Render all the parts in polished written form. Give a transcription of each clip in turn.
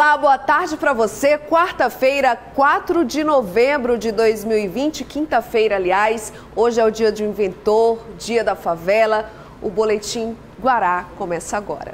Olá, boa tarde para você. Quarta-feira, 4 de novembro de 2020, quinta-feira, aliás. Hoje é o dia do inventor, dia da favela. O Boletim Guará começa agora.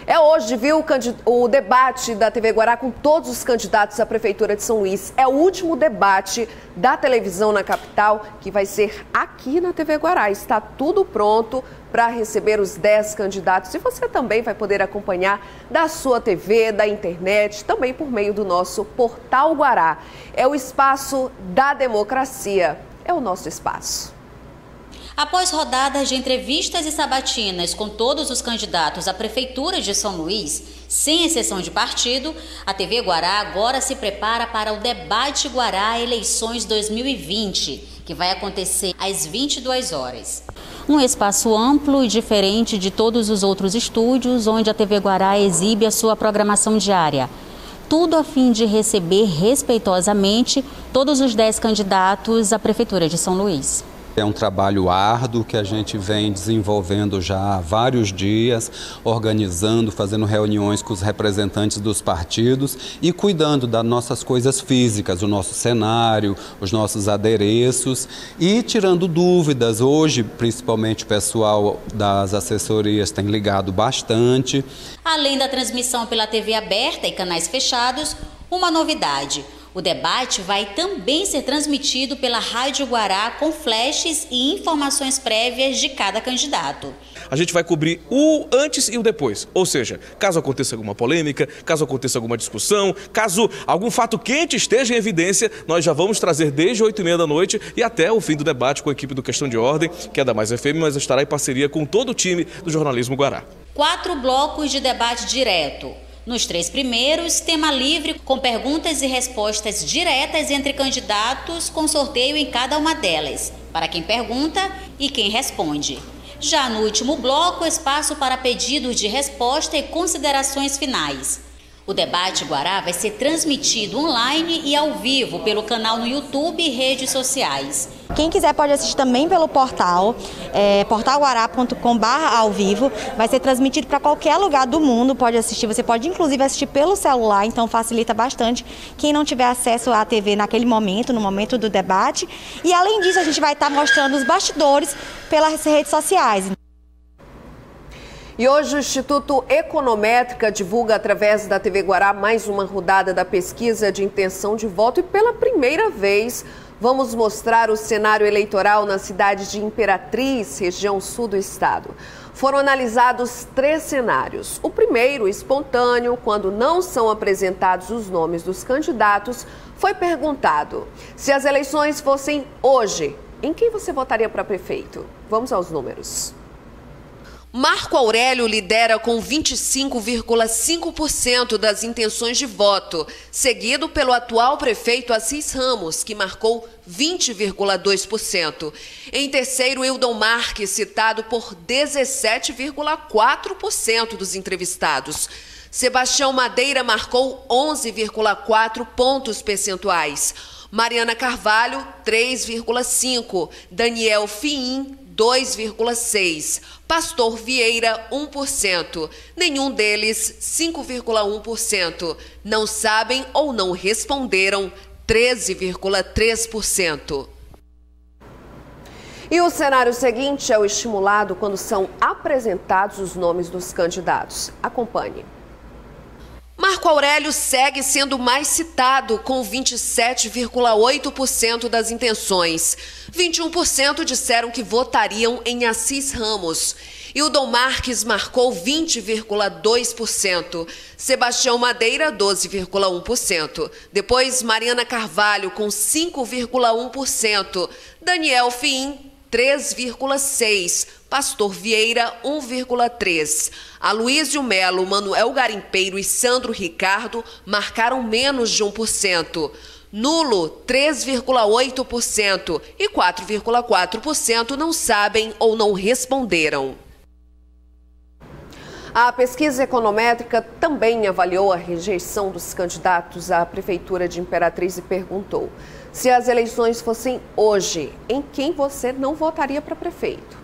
É hoje, viu, o debate da TV Guará com todos os candidatos à Prefeitura de São Luís. É o último debate da televisão na capital, que vai ser aqui na TV Guará. Está tudo pronto para receber os 10 candidatos. E você também vai poder acompanhar da sua TV, da internet, também por meio do nosso Portal Guará. É o espaço da democracia. É o nosso espaço. Após rodadas de entrevistas e sabatinas com todos os candidatos à Prefeitura de São Luís, sem exceção de partido, a TV Guará agora se prepara para o Debate Guará Eleições 2020, que vai acontecer às 22 horas. Um espaço amplo e diferente de todos os outros estúdios, onde a TV Guará exibe a sua programação diária. Tudo a fim de receber respeitosamente todos os 10 candidatos à Prefeitura de São Luís. É um trabalho árduo que a gente vem desenvolvendo já há vários dias, organizando, fazendo reuniões com os representantes dos partidos e cuidando das nossas coisas físicas, o nosso cenário, os nossos adereços e tirando dúvidas. Hoje, principalmente o pessoal das assessorias tem ligado bastante. Além da transmissão pela TV aberta e canais fechados, uma novidade. O debate vai também ser transmitido pela Rádio Guará com flashes e informações prévias de cada candidato. A gente vai cobrir o antes e o depois, ou seja, caso aconteça alguma polêmica, caso aconteça alguma discussão, caso algum fato quente esteja em evidência, nós já vamos trazer desde 8h30 da noite e até o fim do debate com a equipe do Questão de Ordem, que é da Mais FM, mas estará em parceria com todo o time do jornalismo Guará. 4 blocos de debate direto. Nos 3 primeiros, tema livre com perguntas e respostas diretas entre candidatos com sorteio em cada uma delas, para quem pergunta e quem responde. Já no último bloco, espaço para pedidos de resposta e considerações finais. O Debate Guará vai ser transmitido online e ao vivo pelo canal no YouTube e redes sociais. Quem quiser pode assistir também pelo portal, portalguará.com/ao-vivo. Vai ser transmitido para qualquer lugar do mundo, pode assistir. Você pode inclusive assistir pelo celular, então facilita bastante quem não tiver acesso à TV naquele momento, no momento do debate. E além disso, a gente vai estar mostrando os bastidores pelas redes sociais. E hoje o Instituto Econométrica divulga através da TV Guará mais uma rodada da pesquisa de intenção de voto e pela primeira vez vamos mostrar o cenário eleitoral na cidade de Imperatriz, região sul do estado. Foram analisados 3 cenários. O primeiro, espontâneo, quando não são apresentados os nomes dos candidatos, foi perguntado: se as eleições fossem hoje, em quem você votaria para prefeito? Vamos aos números. Marco Aurélio lidera com 25,5% das intenções de voto, seguido pelo atual prefeito Assis Ramos, que marcou 20,2%. Em terceiro, Hildon Marques, citado por 17,4% dos entrevistados. Sebastião Madeira marcou 11,4 pontos percentuais. Mariana Carvalho, 3,5%. Daniel Fiim, 2,6%. Pastor Vieira, 1%. Nenhum deles, 5,1%. Não sabem ou não responderam, 13,3%. E o cenário seguinte é o estimulado quando são apresentados os nomes dos candidatos. Acompanhe. Marco Aurélio segue sendo mais citado, com 27,8% das intenções. 21% disseram que votariam em Assis Ramos. Hildon Marques marcou 20,2%. Sebastião Madeira, 12,1%. Depois, Mariana Carvalho, com 5,1%. Daniel Fiim, 3,6%. Pastor Vieira, 1,3%. Aloísio Melo, Manuel Garimpeiro e Sandro Ricardo marcaram menos de 1%. Nulo, 3,8%. E 4,4% não sabem ou não responderam. A pesquisa econométrica também avaliou a rejeição dos candidatos à Prefeitura de Imperatriz e perguntou: se as eleições fossem hoje, em quem você não votaria para prefeito?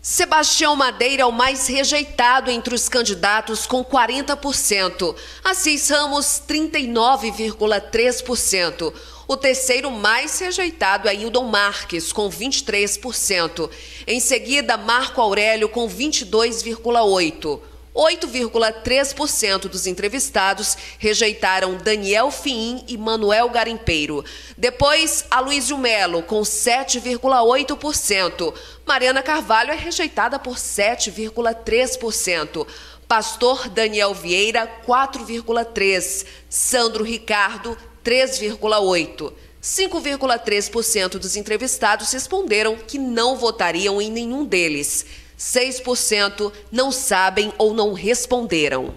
Sebastião Madeira é o mais rejeitado entre os candidatos, com 40%. Assis Ramos, 39,3%. O terceiro mais rejeitado é Hildon Marques, com 23%. Em seguida, Marco Aurélio, com 22,8%. 8,3% dos entrevistados rejeitaram Daniel Fiim e Manuel Garimpeiro. Depois, Aloysio Melo, com 7,8%. Mariana Carvalho é rejeitada por 7,3%. Pastor Daniel Vieira, 4,3%. Sandro Ricardo, 3,8%. 5,3% dos entrevistados responderam que não votariam em nenhum deles. 6% não sabem ou não responderam.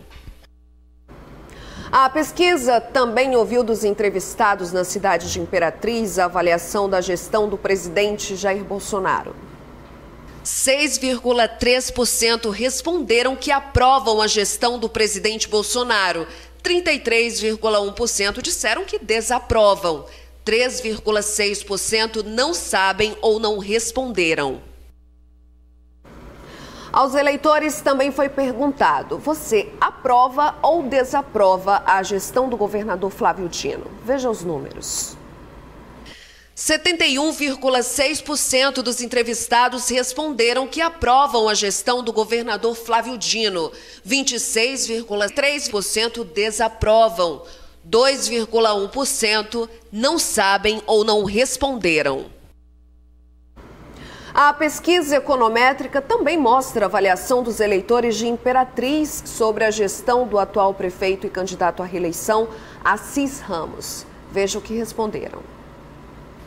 A pesquisa também ouviu dos entrevistados na cidade de Imperatriz a avaliação da gestão do presidente Jair Bolsonaro. 6,3% responderam que aprovam a gestão do presidente Bolsonaro. 33,1% disseram que desaprovam. 3,6% não sabem ou não responderam. Aos eleitores também foi perguntado: você aprova ou desaprova a gestão do governador Flávio Dino? Veja os números. 71,6% dos entrevistados responderam que aprovam a gestão do governador Flávio Dino. 26,3% desaprovam. 2,1% não sabem ou não responderam. A pesquisa econométrica também mostra a avaliação dos eleitores de Imperatriz sobre a gestão do atual prefeito e candidato à reeleição, Assis Ramos. Veja o que responderam.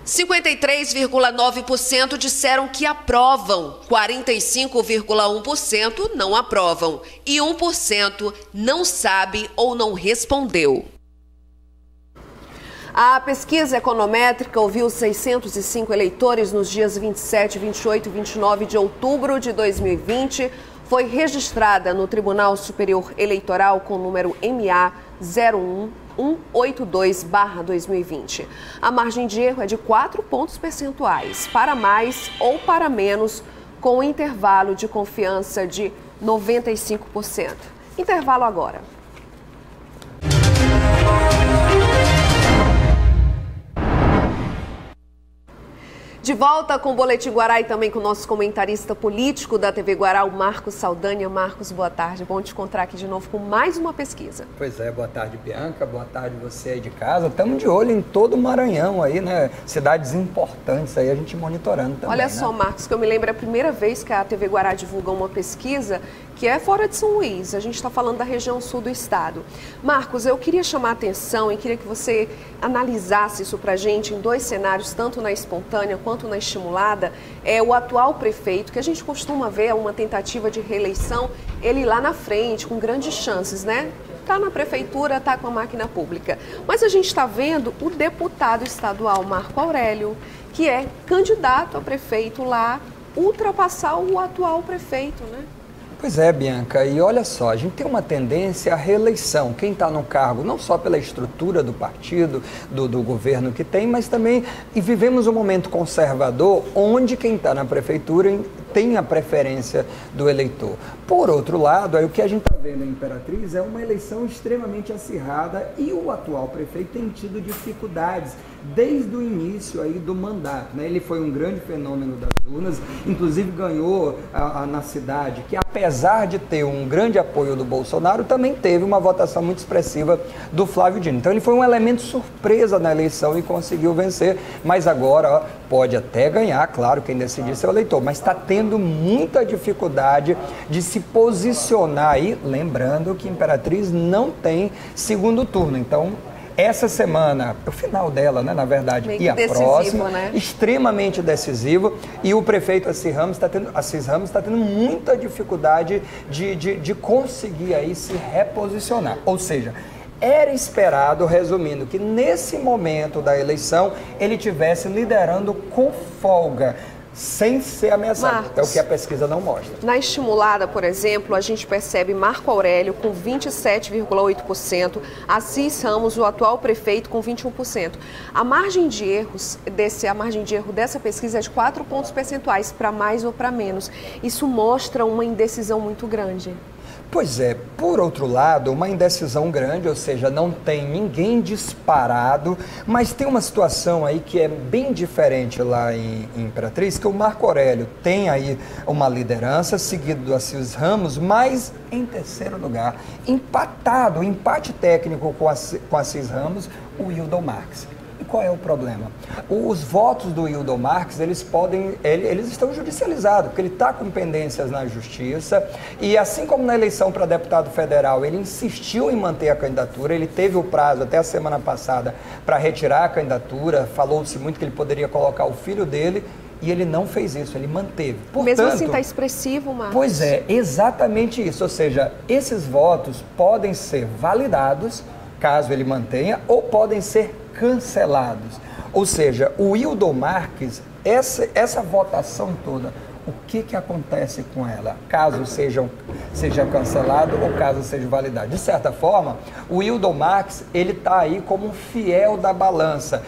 53,9% disseram que aprovam, 45,1% não aprovam e 1% não sabe ou não respondeu. A pesquisa econométrica ouviu 605 eleitores nos dias 27, 28 e 29 de outubro de 2020. Foi registrada no Tribunal Superior Eleitoral com o número MA 01182/2020. A margem de erro é de 4 pontos percentuais, para mais ou para menos, com um intervalo de confiança de 95%. Intervalo agora. De volta com o Boletim Guará e também com o nosso comentarista político da TV Guará, o Marcos Saldanha. Marcos, boa tarde. Bom te encontrar aqui de novo com mais uma pesquisa. Pois é, boa tarde, Bianca. Boa tarde você aí de casa. Estamos de olho em todo o Maranhão aí, né? Cidades importantes aí, a gente monitorando também. Olha só, Marcos, que eu me lembro, é a primeira vez que a TV Guará divulga uma pesquisa que é fora de São Luís. A gente está falando da região sul do estado. Marcos, eu queria chamar a atenção e queria que você analisasse isso para a gente em dois cenários, tanto na espontânea quanto na estimulada. É o atual prefeito, que a gente costuma ver uma tentativa de reeleição, ele lá na frente, com grandes chances, né? Está na prefeitura, está com a máquina pública. Mas a gente está vendo o deputado estadual Marco Aurélio, que é candidato a prefeito lá, ultrapassar o atual prefeito, né? Pois é, Bianca, e olha só, a gente tem uma tendência à reeleição. Quem está no cargo, não só pela estrutura do partido, do governo que tem, mas também, e vivemos um momento conservador, onde quem está na prefeitura tem a preferência do eleitor. Por outro lado, aí o que a gente está vendo em Imperatriz é uma eleição extremamente acirrada e o atual prefeito tem tido dificuldades desde o início aí do mandato, né? Ele foi um grande fenômeno das urnas, inclusive ganhou na cidade, que apesar de ter um grande apoio do Bolsonaro, também teve uma votação muito expressiva do Flávio Dino. Então ele foi um elemento surpresa na eleição e conseguiu vencer, mas agora pode até ganhar, claro, quem decidir é o eleitor, mas está tendo muita dificuldade de se posicionar aí, lembrando que Imperatriz não tem segundo turno, então essa semana, o final dela, né, na verdade, e a próxima, né? Extremamente decisivo, e o prefeito Assis Ramos está tendo muita dificuldade de conseguir aí se reposicionar, ou seja, era esperado, resumindo, que nesse momento da eleição ele estivesse liderando com folga. sem ser ameaçado. Marcos, é o que a pesquisa não mostra. Na estimulada, por exemplo, a gente percebe Marco Aurélio com 27,8%, Assis Ramos, o atual prefeito, com 21%. A margem de erro dessa pesquisa é de 4 pontos percentuais, para mais ou para menos. Isso mostra uma indecisão muito grande. Pois é, por outro lado, uma indecisão grande, ou seja, não tem ninguém disparado, mas tem uma situação aí que é bem diferente lá em Imperatriz, que o Marco Aurélio tem aí uma liderança, seguido do Assis Ramos, mas em terceiro lugar, empatado, empate técnico com Assis Ramos, o Wildon Marques. E qual é o problema? Os votos do Wildon Marques, eles estão judicializados, porque ele está com pendências na justiça, e assim como na eleição para deputado federal, ele insistiu em manter a candidatura, ele teve o prazo até a semana passada para retirar a candidatura, falou-se muito que ele poderia colocar o filho dele, e ele não fez isso, ele manteve. Portanto, mesmo assim está expressivo, Marcos. Pois é, exatamente isso, ou seja, esses votos podem ser validados, caso ele mantenha, ou podem ser cancelados. Ou seja, o Wildon Marques, essa votação toda, o que acontece com ela? Caso seja cancelado ou caso seja validado. De certa forma, o Wildon Marques, ele está aí como um fiel da balança.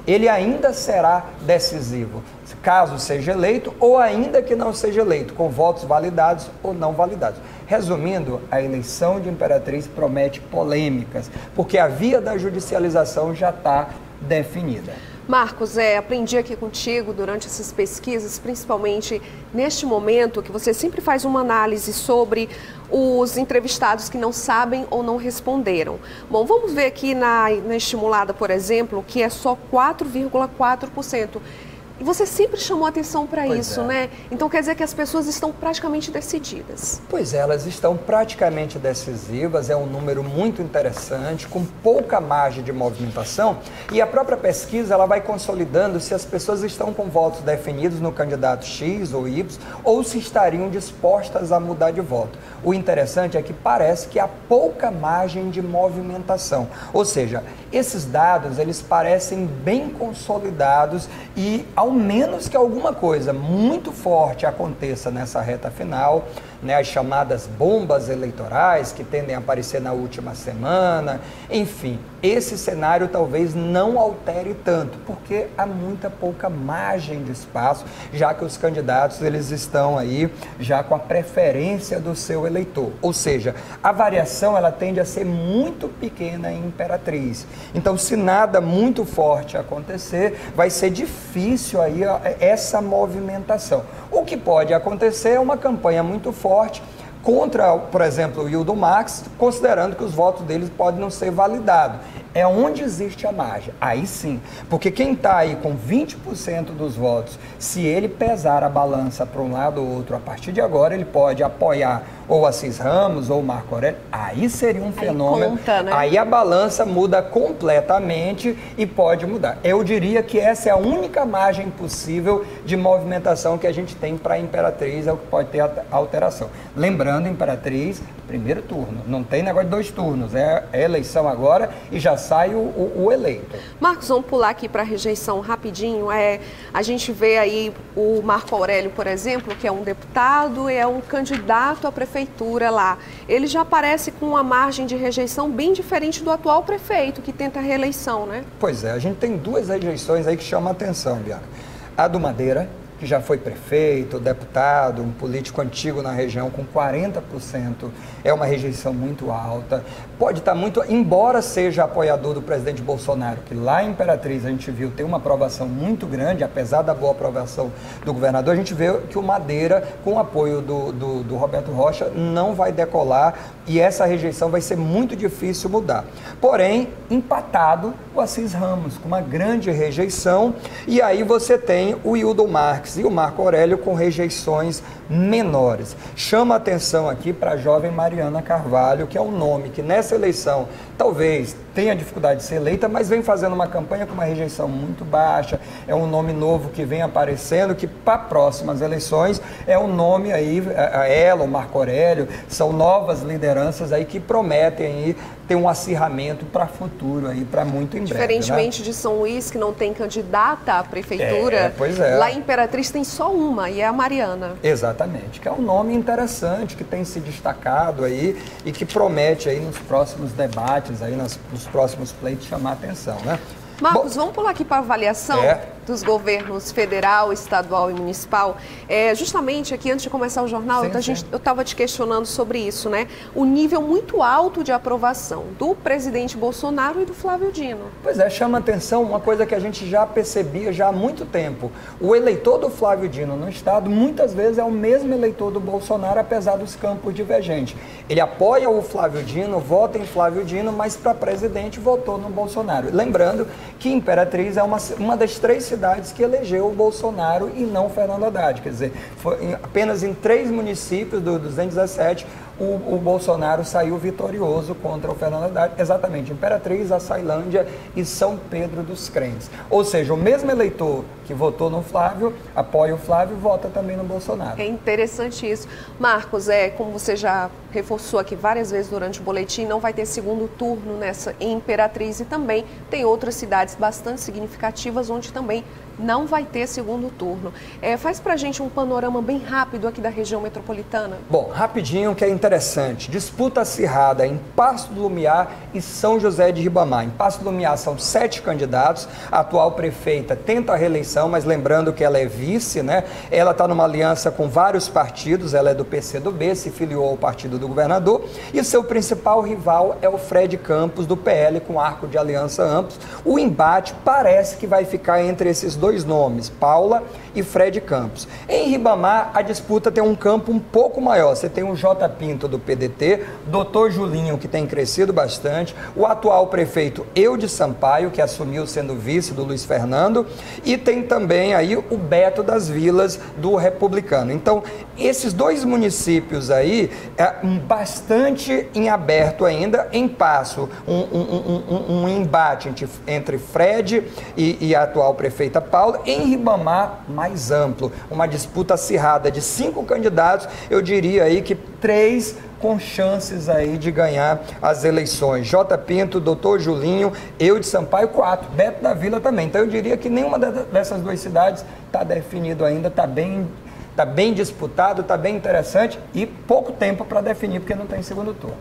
Ele ainda será decisivo, caso seja eleito ou ainda que não seja eleito, com votos validados ou não validados. Resumindo, a eleição de Imperatriz promete polêmicas, porque a via da judicialização já está definida. Marcos, aprendi aqui contigo durante essas pesquisas, principalmente neste momento que você sempre faz uma análise sobre os entrevistados que não sabem ou não responderam. Bom, vamos ver aqui na estimulada, por exemplo, que é só 4,4%. E você sempre chamou atenção para isso, né? Então quer dizer que as pessoas estão praticamente decididas. Pois é, elas estão praticamente decisivas, é um número muito interessante, com pouca margem de movimentação, e a própria pesquisa ela vai consolidando se as pessoas estão com votos definidos no candidato X ou Y, ou se estariam dispostas a mudar de voto. O interessante é que parece que há pouca margem de movimentação, ou seja, esses dados eles parecem bem consolidados e ao menos que alguma coisa muito forte aconteça nessa reta final, né, as chamadas bombas eleitorais que tendem a aparecer na última semana, enfim, esse cenário talvez não altere tanto, porque há muita pouca margem de espaço, já que os candidatos eles estão aí já com a preferência do seu eleitor, ou seja, a variação ela tende a ser muito pequena em Imperatriz. Então, se nada muito forte acontecer, vai ser difícil aí essa movimentação. O que pode acontecer é uma campanha muito forte contra, por exemplo, o Wildon Marques, considerando que os votos deles podem não ser validados. É onde existe a margem. Aí sim, porque quem está aí com 20% dos votos, se ele pesar a balança para um lado ou outro, a partir de agora ele pode apoiar ou Assis Ramos ou Marco Aurélio, aí seria um fenômeno. Conta, né? Aí a balança muda completamente e pode mudar. Eu diria que essa é a única margem possível de movimentação que a gente tem para a Imperatriz, é o que pode ter alteração. Lembrando, Imperatriz, primeiro turno, não tem negócio de 2 turnos, é eleição agora e já sai o eleito. Marcos, vamos pular aqui para a rejeição rapidinho. A gente vê aí o Marco Aurélio, por exemplo, que é um deputado, é um candidato à prefeitura lá. Ele já aparece com uma margem de rejeição bem diferente do atual prefeito, que tenta a reeleição, né? Pois é, a gente tem 2 rejeições aí que chamam a atenção, Bianca. A do Madeira, que já foi prefeito, deputado, um político antigo na região com 40%, é uma rejeição muito alta. Pode estar muito, embora seja apoiador do presidente Bolsonaro, que lá em Imperatriz a gente viu tem uma aprovação muito grande, apesar da boa aprovação do governador, a gente vê que o Madeira, com o apoio do Roberto Rocha, não vai decolar e essa rejeição vai ser muito difícil mudar. Porém, empatado o Assis Ramos, com uma grande rejeição, e aí você tem o Wildon Marques e o Marco Aurélio com rejeições menores. Chama a atenção aqui para a jovem Mariana Carvalho, que é um nome que nessa eleição talvez tem a dificuldade de ser eleita, mas vem fazendo uma campanha com uma rejeição muito baixa, é um nome novo que vem aparecendo, que para próximas eleições é um nome aí, ela, o Marco Aurélio, são novas lideranças aí que prometem aí ter um acirramento para futuro aí, para muito em breve. Diferentemente, né, de São Luís, que não tem candidata à prefeitura, lá em Imperatriz tem só uma, e é a Mariana. Exatamente, que é um nome interessante, que tem se destacado aí e que promete aí nos próximos debates, aí nos próximos pleitos chamar a atenção, né? Marcos, vamos pular aqui para a avaliação dos governos federal, estadual e municipal. Justamente aqui, antes de começar o jornal, eu estava te questionando sobre isso, né? O nível muito alto de aprovação do presidente Bolsonaro e do Flávio Dino. Pois é, chama atenção uma coisa que a gente já percebia já há muito tempo. O eleitor do Flávio Dino no estado, muitas vezes, é o mesmo eleitor do Bolsonaro, apesar dos campos divergentes. Ele apoia o Flávio Dino, vota em Flávio Dino, mas para presidente votou no Bolsonaro. Lembrando que Imperatriz é uma das 3 cidades que elegeu o Bolsonaro e não o Fernando Haddad. Quer dizer, foi apenas em 3 municípios dos 217 o Bolsonaro saiu vitorioso contra o Fernando Haddad, exatamente, Imperatriz, Açailândia e São Pedro dos Crentes. Ou seja, o mesmo eleitor que votou no Flávio, apoia o Flávio, vota também no Bolsonaro. É interessante isso. Marcos, como você já reforçou aqui várias vezes durante o boletim, não vai ter segundo turno nessa em Imperatriz e também tem outras cidades bastante significativas onde também não vai ter segundo turno. Faz pra gente um panorama bem rápido aqui da região metropolitana. Bom, rapidinho, que é interessante. Disputa acirrada em Passo do Lumiar e São José de Ribamar. Em Passo do Lumiar são 7 candidatos. A atual prefeita tenta a reeleição, mas lembrando que ela é vice, né? Ela está numa aliança com vários partidos, ela é do PCdoB, se filiou ao partido do governador, e seu principal rival é o Fred Campos, do PL, com arco de aliança amplos. O embate parece que vai ficar entre esses 2 nomes, Paula e Fred Campos. Em Ribamar, a disputa tem um campo um pouco maior. Você tem o J. Pinto, do PDT, Dr. Julinho, que tem crescido bastante, o atual prefeito Eude Sampaio, que assumiu sendo vice do Luiz Fernando, e tem também aí o Beto das Vilas, do Republicano. Então, esses 2 municípios aí, bastante em aberto ainda, em Passo, um embate entre Fred e a atual prefeita Paula. Em Ribamar, mais amplo, uma disputa acirrada de 5 candidatos, eu diria aí que 3 com chances aí de ganhar as eleições. J. Pinto, Dr. Julinho, Eude Sampaio, 4. Beto da Vila também. Então eu diria que nenhuma dessas 2 cidades está definido ainda, está bem disputado, está bem interessante e pouco tempo para definir, porque não tem segundo turno.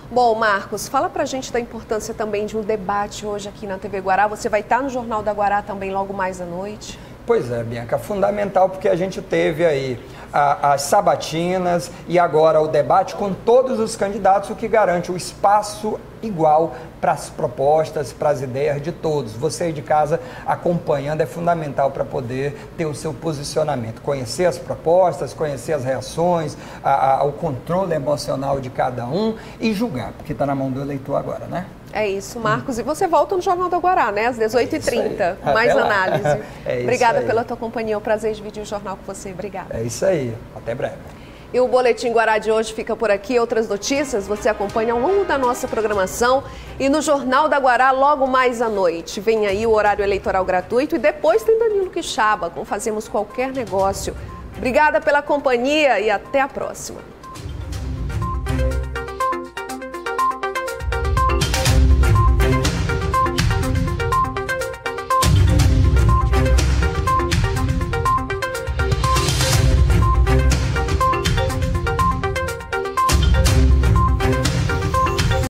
Bom, Marcos, fala pra gente da importância também de um debate hoje aqui na TV Guará. Você vai estar no Jornal da Guará também logo mais à noite? Pois é, Bianca, fundamental, porque a gente teve aí as sabatinas e agora o debate com todos os candidatos, o que garante o espaço igual para as propostas, para as ideias de todos. Você aí de casa acompanhando é fundamental para poder ter o seu posicionamento, conhecer as propostas, conhecer as reações, o controle emocional de cada um e julgar, porque está na mão do eleitor agora, né? É isso, Marcos. E você volta no Jornal da Guará, né? Às 18h30. Mais análise. Obrigada pela tua companhia. É um prazer dividir o jornal com você. Obrigada. É isso aí. Até breve. E o Boletim Guará de hoje fica por aqui. Outras notícias você acompanha ao longo da nossa programação e no Jornal da Guará logo mais à noite. Vem aí o horário eleitoral gratuito e depois tem Danilo Quixaba com Fazemos Qualquer Negócio. Obrigada pela companhia e até a próxima.